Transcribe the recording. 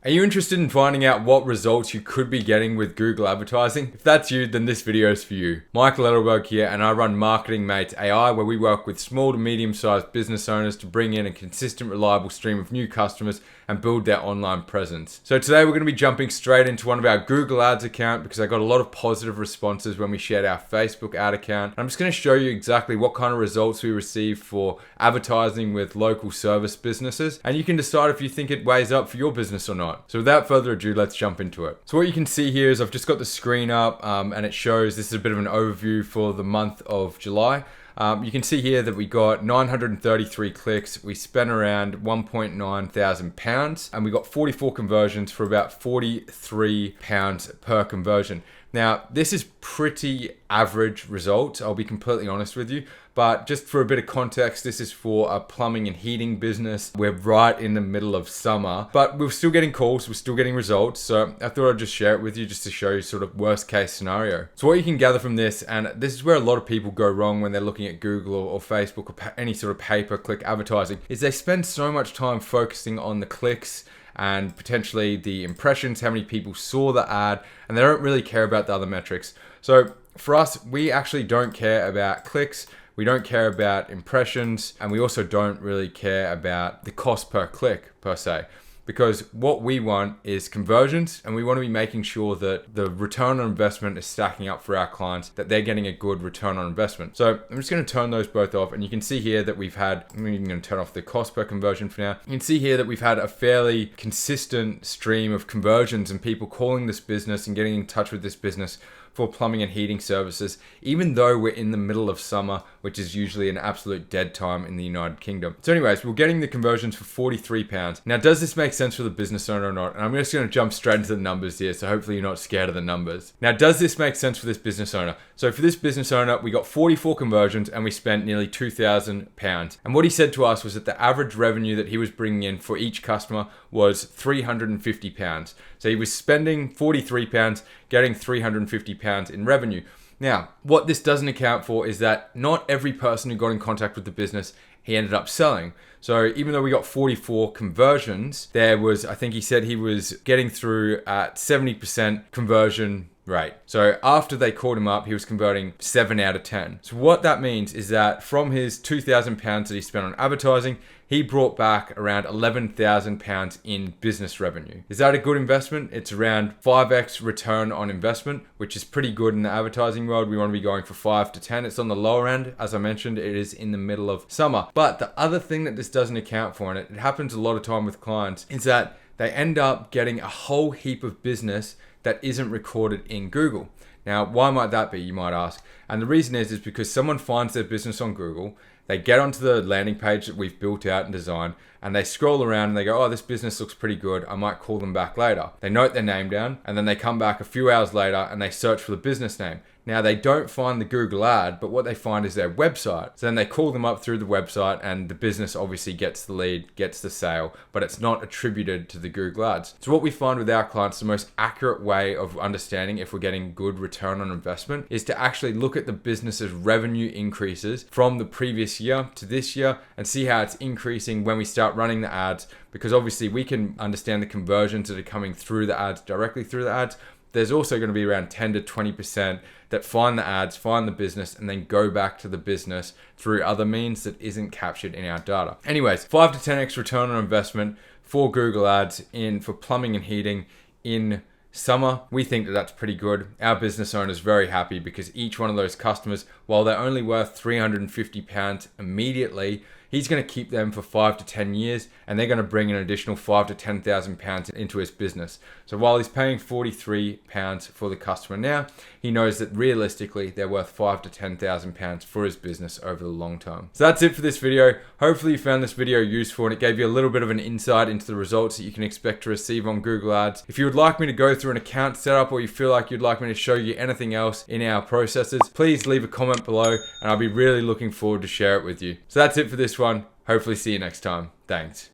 Are you interested in finding out what results you could be getting with Google advertising? If that's you, then this video is for you. Michael Edelberg here, and I run Marketing Mates AI, where we work with small to medium-sized business owners to bring in a consistent, reliable stream of new customers and build their online presence. So today we're going to be jumping straight into one of our Google Ads account because I got a lot of positive responses when we shared our Facebook ad account. And I'm just going to show you exactly what kind of results we received for advertising with local service businesses, and you can decide if you think it weighs up for your business or not. So without further ado, let's jump into it. So what you can see here is I've just got the screen up and it shows, this is a bit of an overview for the month of July. You can see here that we got 933 clicks. We spent around £1.9 thousand, and we got 44 conversions for about £43 per conversion. Now, this is pretty average results, I'll be completely honest with you, but just for a bit of context, this is for a plumbing and heating business. We're right in the middle of summer, but we're still getting calls, we're still getting results, so I thought I'd just share it with you just to show you sort of worst case scenario. So what you can gather from this, and this is where a lot of people go wrong when they're looking at Google or Facebook or any sort of pay-per-click advertising, is they spend so much time focusing on the clicks and potentially the impressions, how many people saw the ad, and they don't really care about the other metrics. So for us, we actually don't care about clicks, we don't care about impressions, and we also don't really care about the cost per click per se. Because what we want is conversions, and we want to be making sure that the return on investment is stacking up for our clients, that they're getting a good return on investment. So I'm just going to turn those both off, and you can see here that we've had, I'm even going to turn off the cost per conversion for now. You can see here that we've had a fairly consistent stream of conversions and people calling this business and getting in touch with this business for plumbing and heating services, even though we're in the middle of summer, which is usually an absolute dead time in the United Kingdom. So anyways, we're getting the conversions for £43. Now, does this make sense for the business owner or not? And I'm just going to jump straight into the numbers here, so hopefully you're not scared of the numbers. Now, does this make sense for this business owner? So for this business owner, we got 44 conversions and we spent nearly £2,000. And what he said to us was that the average revenue that he was bringing in for each customer was £350. So he was spending £43, getting £350 in revenue. Now, what this doesn't account for is that not every person who got in contact with the business, he ended up selling. So even though we got 44 conversions, there was, I think he said he was getting through at 70% conversion rate. So after they called him up, he was converting 7 out of 10. So what that means is that from his £2,000 that he spent on advertising, he brought back around £11,000 in business revenue. Is that a good investment? It's around 5x return on investment, which is pretty good in the advertising world. We want to be going for 5 to 10. It's on the lower end. As I mentioned, it is in the middle of summer. But the other thing that this doesn't account for, and it happens a lot of time with clients, is that they end up getting a whole heap of business that isn't recorded in Google. Now, why might that be, you might ask? And the reason is because someone finds their business on Google, they get onto the landing page that we've built out and designed, and they scroll around and they go, oh, this business looks pretty good, I might call them back later. They note their name down, and then they come back a few hours later and they search for the business name. Now, they don't find the Google ad, but what they find is their website. So then they call them up through the website, and the business obviously gets the lead, gets the sale, but it's not attributed to the Google ads. So what we find with our clients, the most accurate way of understanding if we're getting good return on investment is to actually look at the business's revenue increases from the previous year to this year and see how it's increasing when we start running the ads, because obviously we can understand the conversions that are coming through the ads, directly through the ads. There's also going to be around 10 to 20% that find the ads, find the business, and then go back to the business through other means that isn't captured in our data. Anyways, 5 to 10x return on investment for Google ads for plumbing and heating in summer. We think that that's pretty good. Our business owner is very happy because each one of those customers, while they're only worth £350 immediately, he's going to keep them for 5 to 10 years, and they're going to bring an additional £5,000 to £10,000 into his business. So while he's paying £43 for the customer now, he knows that realistically they're worth £5,000 to £10,000 for his business over the long term. So that's it for this video. Hopefully you found this video useful and it gave you a little bit of an insight into the results that you can expect to receive on Google Ads. If you would like me to go through an account setup, or you feel like you'd like me to show you anything else in our processes, please leave a comment below and I'll be really looking forward to share it with you. So that's it for this one. Hopefully see you next time. Thanks.